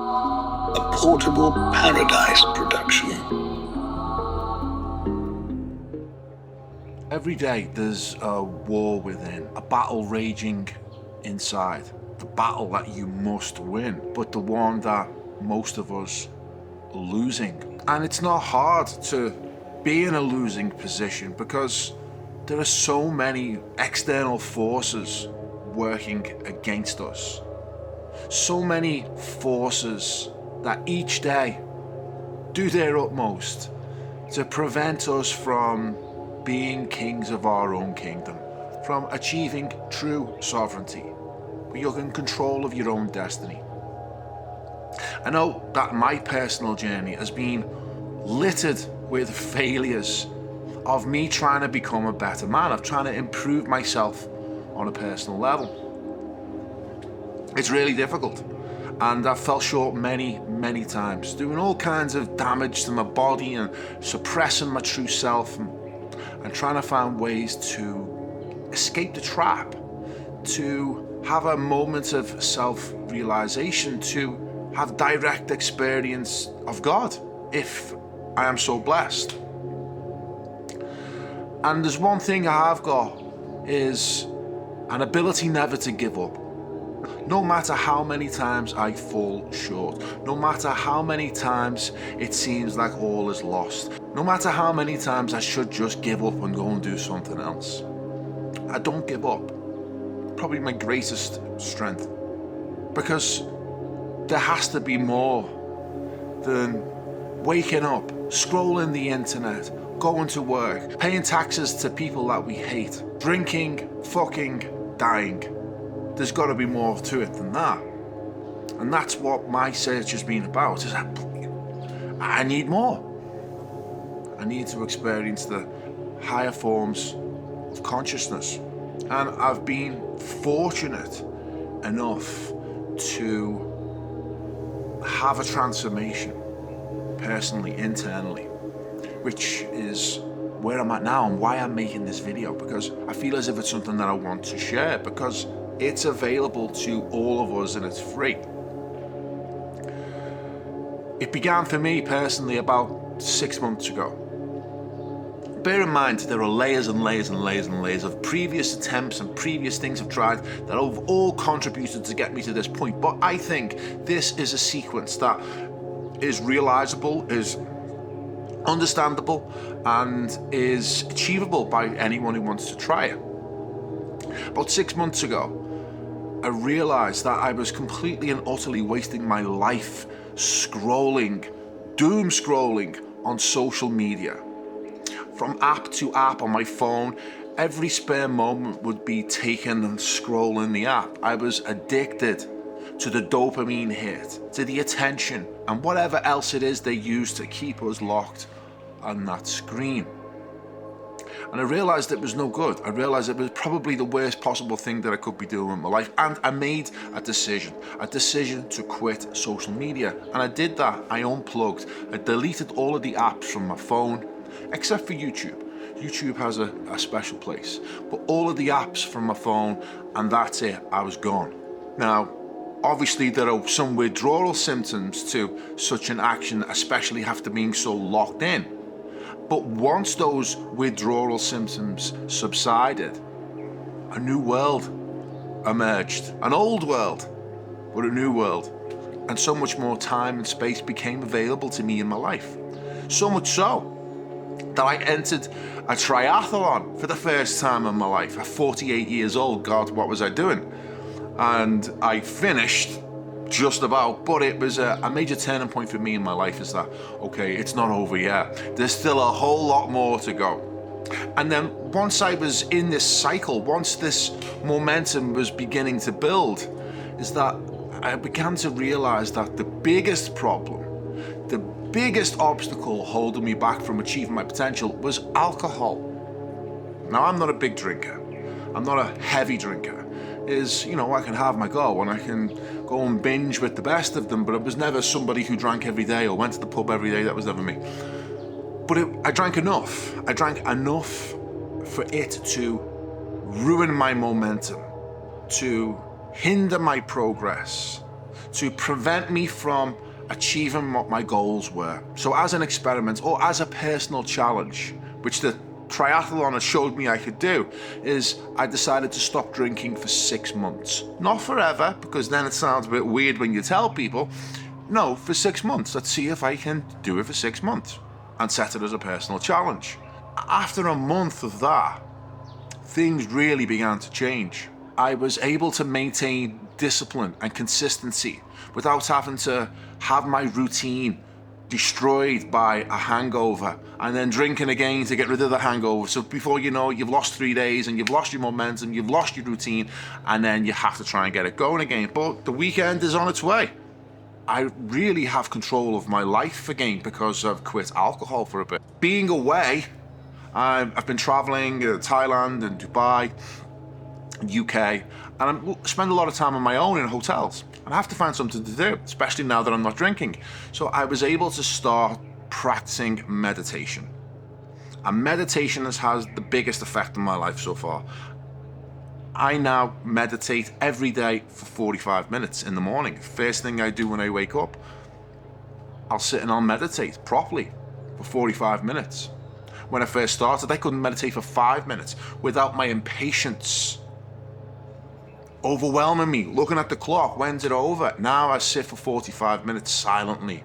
A portable paradise production. Every day there's a war within, a battle raging inside. The battle that you must win, but the one that most of us are losing. And it's not hard to be in a losing position because there are so many external forces working against us. So many forces that each day do their utmost to prevent us from being kings of our own kingdom, from achieving true sovereignty, where you're in control of your own destiny. I know that my personal journey has been littered with failures of me trying to become a better man, of trying to improve myself on a personal level. It's really difficult, and I've fell short many times, doing all kinds of damage to my body and suppressing my true self and trying to find ways to escape the trap, to have a moment of self-realization, to have direct experience of God, if I am so blessed. And there's one thing I have got, is an ability never to give up. No matter how many times I fall short, no matter how many times it seems like all is lost, no matter how many times I should just give up and go and do something else, I don't give up. Probably my greatest strength. Because there has to be more than waking up, scrolling the internet, going to work, paying taxes to people that we hate, drinking, fucking, dying. There's got to be more to it than that. And that's what my search has been about, is I need more. I need to experience the higher forms of consciousness. And I've been fortunate enough to have a transformation personally, internally, which is where I'm at now and why I'm making this video, because I feel as if it's something that I want to share, because it's available to all of us and it's free. It began for me personally about 6 months ago. Bear in mind, there are layers and layers and layers and layers of previous attempts and previous things I've tried that have all contributed to get me to this point. But I think this is a sequence that is realizable, is understandable, and is achievable by anyone who wants to try it. About 6 months ago, I realized that I was completely and utterly wasting my life scrolling, doom scrolling on social media. From app to app on my phone, every spare moment would be taken and scrolling the app. I was addicted to the dopamine hit, to the attention, and whatever else it is they use to keep us locked on that screen. And I realized it was no good. I realized it was probably the worst possible thing that I could be doing in my life. And I made a decision to quit social media. And I did that. I unplugged. I deleted all of the apps from my phone, except for YouTube. YouTube has a special place. But all of the apps from my phone, and that's it. I was gone. Now, obviously there are some withdrawal symptoms to such an action, especially after being so locked in. But once those withdrawal symptoms subsided, a new world emerged. An old world, but a new world. And so much more time and space became available to me in my life. So much so that I entered a triathlon for the first time in my life. At 48 years old, God, what was I doing? And I finished just about, but it was a major turning point for me in my life, is that, okay, it's not over yet. There's still a whole lot more to go. And then once I was in this cycle, once this momentum was beginning to build, is that I began to realize that the biggest problem, the biggest obstacle holding me back from achieving my potential was alcohol. Now, I'm not a big drinker. I'm not a heavy drinker. I can have my go and I can go and binge with the best of them, but I was never somebody who drank every day or went to the pub every day. That was never me. But I drank enough. I drank enough for it to ruin my momentum, to hinder my progress, to prevent me from achieving what my goals were. So as an experiment or as a personal challenge, which the triathlon has showed me I could do, is I decided to stop drinking for 6 months. Not forever, because then it sounds a bit weird when you tell people. No, for 6 months. Let's see if I can do it for 6 months and set it as a personal challenge. After a month of that, things really began to change. I was able to maintain discipline and consistency without having to have my routine destroyed by a hangover and then drinking again to get rid of the hangover. So before you know it, you've lost 3 days and you've lost your momentum, you've lost your routine, and then you have to try and get it going again. But the weekend is on its way. I really have control of my life again because I've quit alcohol for a bit. Being away, I've been traveling Thailand and Dubai, UK, and I spend a lot of time on my own in hotels. And I have to find something to do, especially now that I'm not drinking. So I was able to start practicing meditation. And meditation has the biggest effect on my life so far. I now meditate every day for 45 minutes in the morning. First thing I do when I wake up, I'll sit and I'll meditate properly for 45 minutes. When I first started, I couldn't meditate for 5 minutes without my impatience overwhelming me, looking at the clock, when's it over? Now I sit for 45 minutes silently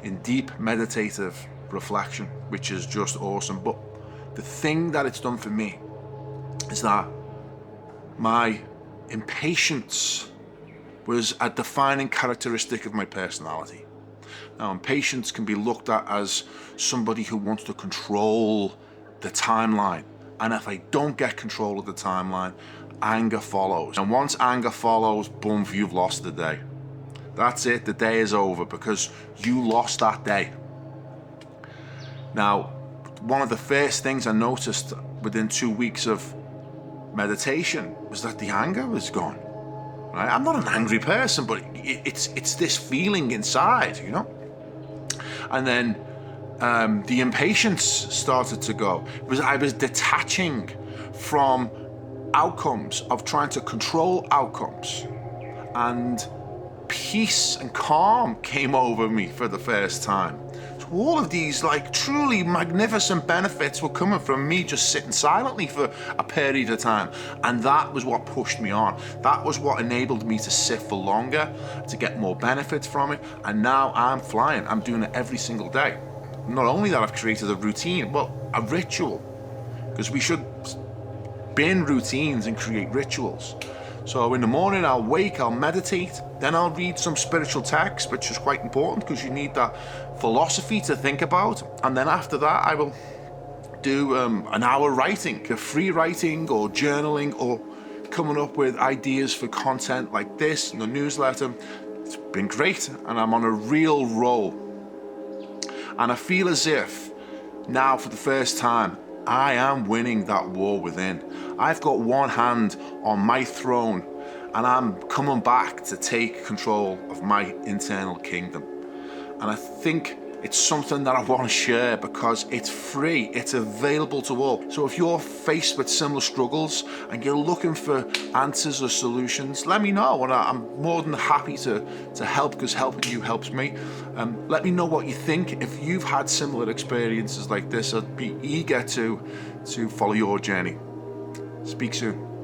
in deep meditative reflection, which is just awesome. But the thing that it's done for me is that my impatience was a defining characteristic of my personality. Now, impatience can be looked at as somebody who wants to control the timeline. And if I don't get control of the timeline, anger follows. And once anger follows, boom, you've lost the day. That's it, the day is over because you lost that day. Now, one of the first things I noticed within 2 weeks of meditation was that the anger was gone. Right? I'm not an angry person, but it's this feeling inside, you know? And then the impatience started to go. I was detaching from outcomes, of trying to control outcomes, and peace and calm came over me for the first time. So all of these like truly magnificent benefits were coming from me just sitting silently for a period of time, and that was what pushed me on. That was what enabled me to sit for longer, to get more benefits from it, and now I'm flying. I'm doing it every single day. Not only that, I've created a routine, well, a ritual, because we should bin routines and create rituals. So in the morning I'll wake, I'll meditate, then I'll read some spiritual text, which is quite important because you need that philosophy to think about. And then after that I will do an hour writing, free writing or journaling, or coming up with ideas for content like this in the newsletter. It's been great and I'm on a real roll. And I feel as if now for the first time I am winning that war within. I've got one hand on my throne and I'm coming back to take control of my internal kingdom. And I think it's something that I want to share because it's free, it's available to all. So if you're faced with similar struggles and you're looking for answers or solutions, let me know, and I'm more than happy to help, because helping you helps me. Let me know what you think. If you've had similar experiences like this, I'd be eager to follow your journey. Speak soon.